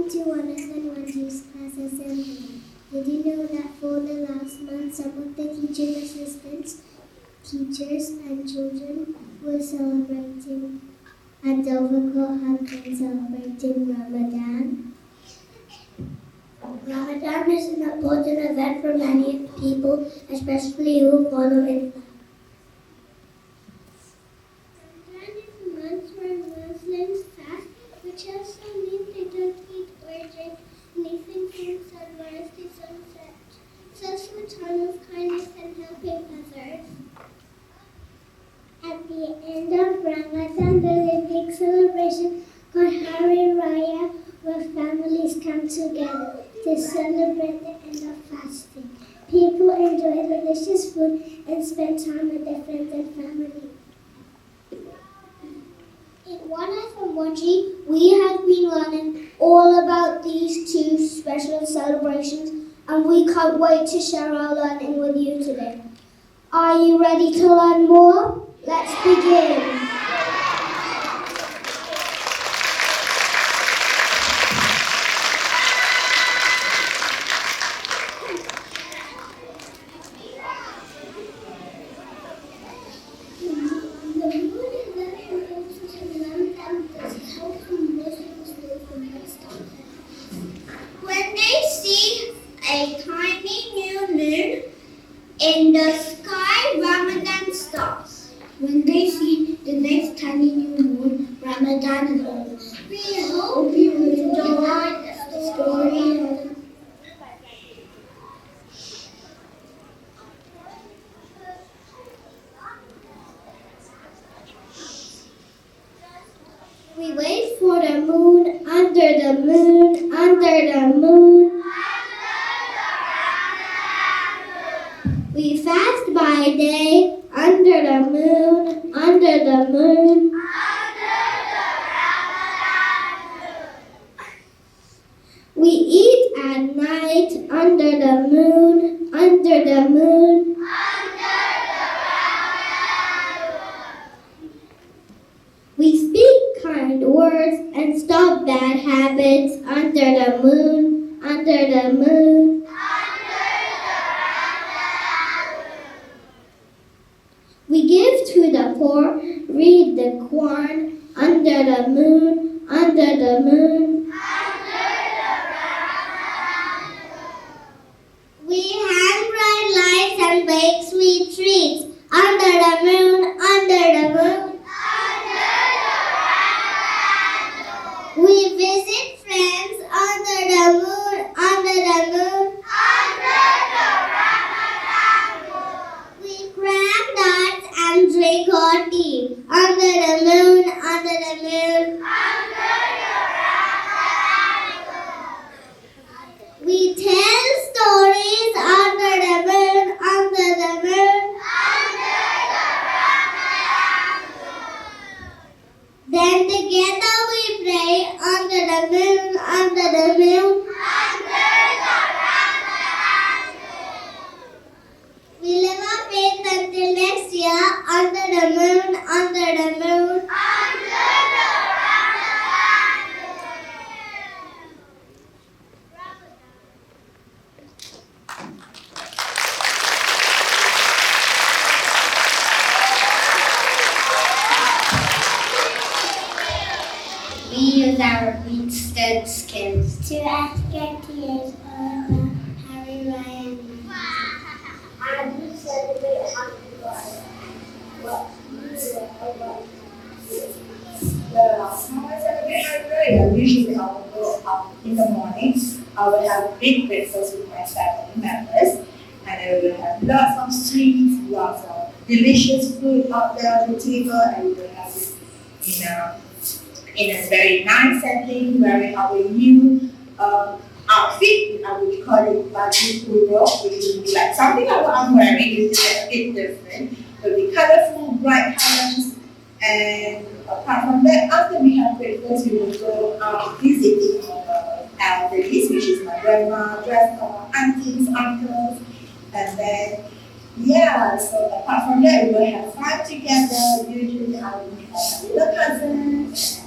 Welcome to one of the Nord's class assembly. Did you know that for the last month some of the teaching assistants, teachers and children were celebrating at Dovercourt have been celebrating Ramadan? Ramadan is an important event for many people, especially who follow Islam. Ramadan is a month where Muslims fast, which also means they don't eat or drink anything from sunrise to sunset. It's also a time of kindness and helping others. At the end of Ramadan, there is a big celebration called Raya, where families come together to celebrate the end of fasting. People enjoy delicious food and spend time with their friends and family. In One FMYG, we have been learning all about these two special celebrations, and we can't wait to share our learning with you today. Are you ready to learn more? Let's begin. When they see a tiny new moon in the sky, Ramadan starts. When they see the next tiny new moon, Ramadan is over. We hope you enjoyed the story. We wait for the moon, under the moon, under the moon. We fast by day, under the moon, under the moon. We eat at night, under the moon, under the moon. We speak kind words and stop bad habits, under the moon, under the moon. We give to the poor, read the Quran, under the moon, under the moon. We hang bright lights and bake sweet treats, under the moon, under the moon. We visit friends, under the moon, under the moon. We crack nuts and drink hot tea, under the moon, under the moon. We tell stories, under the moon, under the moon. Then together we pray, under the moon, under the moon. We live our faith until next year, under the moon, under the moon. We use our research skills to ask our teachers all about Hari Raya. And we celebrate Happy Raya. What do you say about this? How I celebrate Hari Raya? Usually I will go up in the morning. I will have big breakfast with my family members. And I will have lots of sweets, lots of delicious food out there on the table. And we will have it in a very nice setting, wearing our new outfit. I would call it baju kurung, which would be like something like what I'm wearing, which is a bit different. It will be colorful, bright colors. And apart from that, after we have breakfast, we will go out visiting our elderlies, which is my grandma, aunties, uncles. And then, so apart from that, we will have fun together. Usually I will have my little cousins,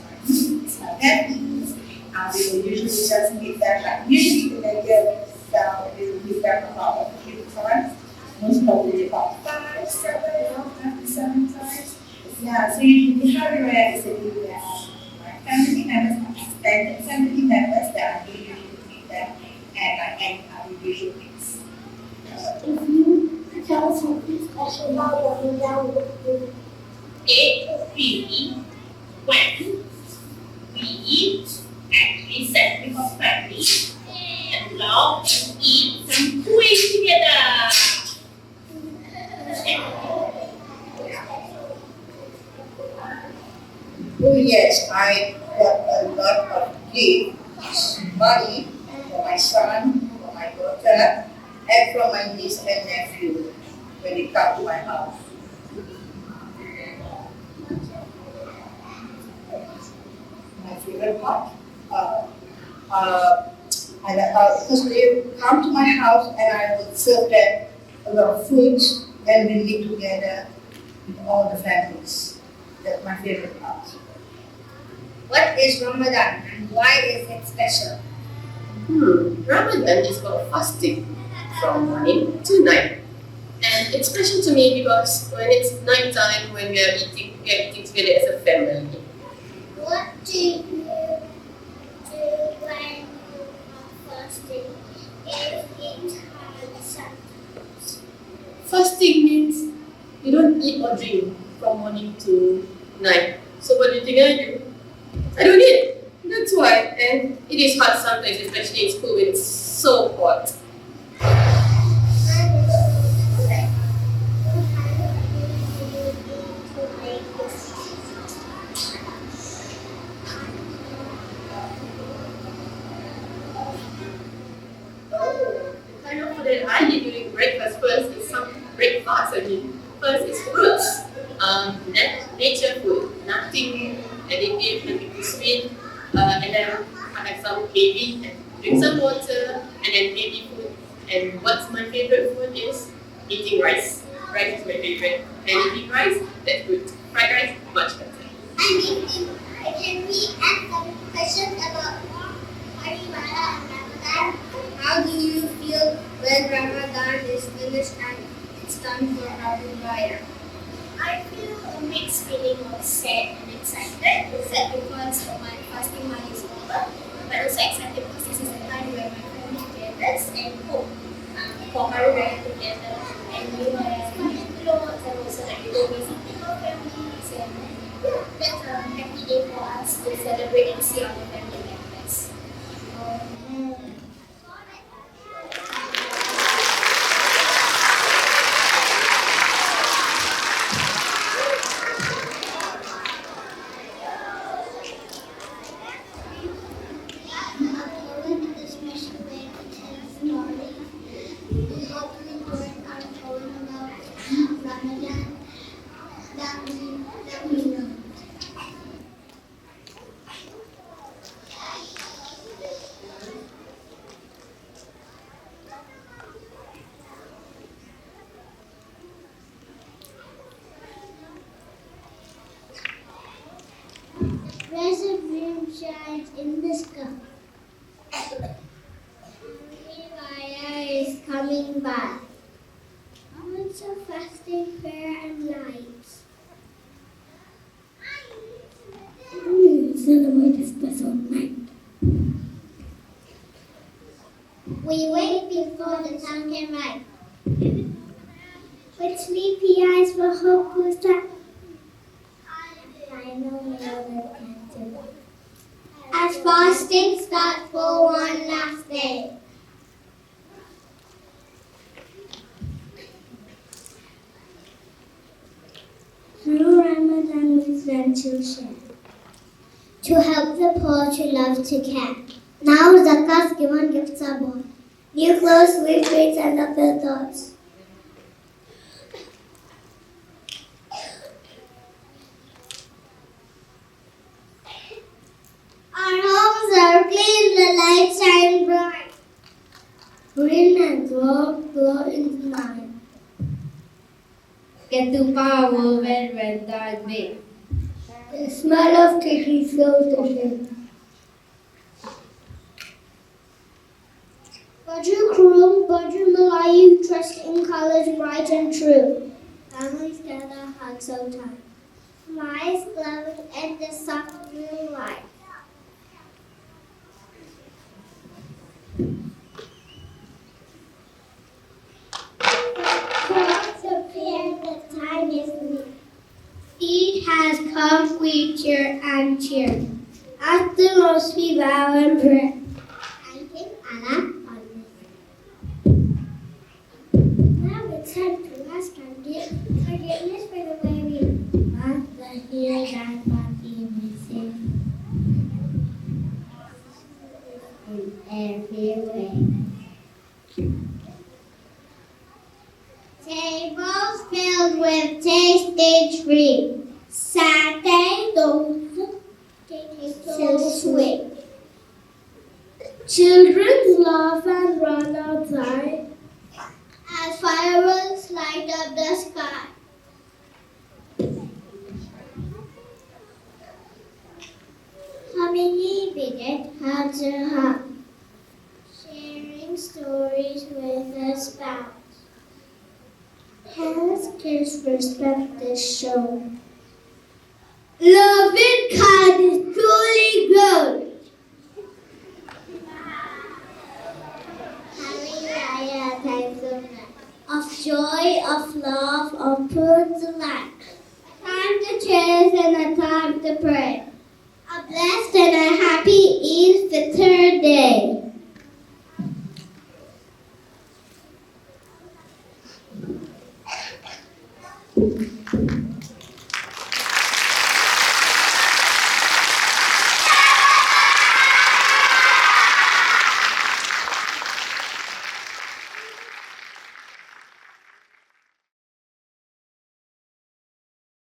my nephews, We will usually just give them, usually in a year, we will give them about a few times, most probably about 7 times. Yeah, so usually Hari Raya is a day that my family members, extended family members that I usually meet them, and I will usually mix. If you tell us something special about Ramadan, what would you It be when we eat and we set with our family and love and eat some food together. Oh yes, I got a lot of gifts, money for my son, for my daughter, and from my niece and nephew when they come to my house. My favorite part, because they come to my house and I will serve them a lot of foods and we meet together with all the families. That's my favorite part. What is Ramadan and why is it special? Ramadan is about fasting from morning to night. And it's special to me because when it's night time, when we are eating together as a family. What do you do when you are fasting? Is it hard sometimes? Fasting means you don't eat or drink from morning to night. So what do you think I do? I don't eat. That's why. And it is hard sometimes, especially in school when it's so hot. Oh, the kind of food that I eat during breakfast first is some breakfast. First is fruits, nature food, nothing addictive, nothing too sweet, and then I have some heavy and drink some water, and then heavy food. And what's my favorite food is eating rice. Rice is my favorite. And eating rice, that's good. Fried rice, much better. Can we ask some questions about Hari Raya and Ramadan? How do you feel when Ramadan is finished and it's time for Hari Raya? I feel a mixed feeling of sad and excited. Sad because my fasting month is over, but also excited because this is a time where my family gathers and hope for Hari Raya together. And we have new clothes and also like we go visiting our families and that's a happy day for us to celebrate and see our family members. According to the special way to tell stories, we hope to learn our poem about Ramadan that we know. There's a dream shines in the sky. Raya is coming by. Moments of fasting, prayer, and lights. Celebrate this special night. We wait before the sun can rise. With sleepy eyes for hope will start. I know we never can do that. As fasting starts for one last day. Through Ramadan with them to share. To help the poor, to love, to care. Now zakah's given, gifts are born. New clothes, sweet treats, and lovely thoughts. Our homes are clean, the lights shine bright. Green and glow in the night. Get to power when dark day. The smell of cookies fills the room. Baju Kurung, Baju Melayu, dressed in colors bright and true. Families gather, hugs so tight. Smiles glowing in the soft moonlight. Clouds appear, the time is near. Eid has come, we cheer and cheer. At the most we bow and pray. Thanking Allah on this. Now it's time to ask and give forgiveness for the way we must the here that what we missing in every way. Tables filled with tasty treats. Satay, those so sweet. Children laugh and run outside as fireworks light up the sky. Family visit hugs and hug, sharing stories with a spouse. Parents kiss respect is shown. Love and kindness truly grown. Happy Raya, times of joy, of love, of pure delight. Time to cherish and a time to pray.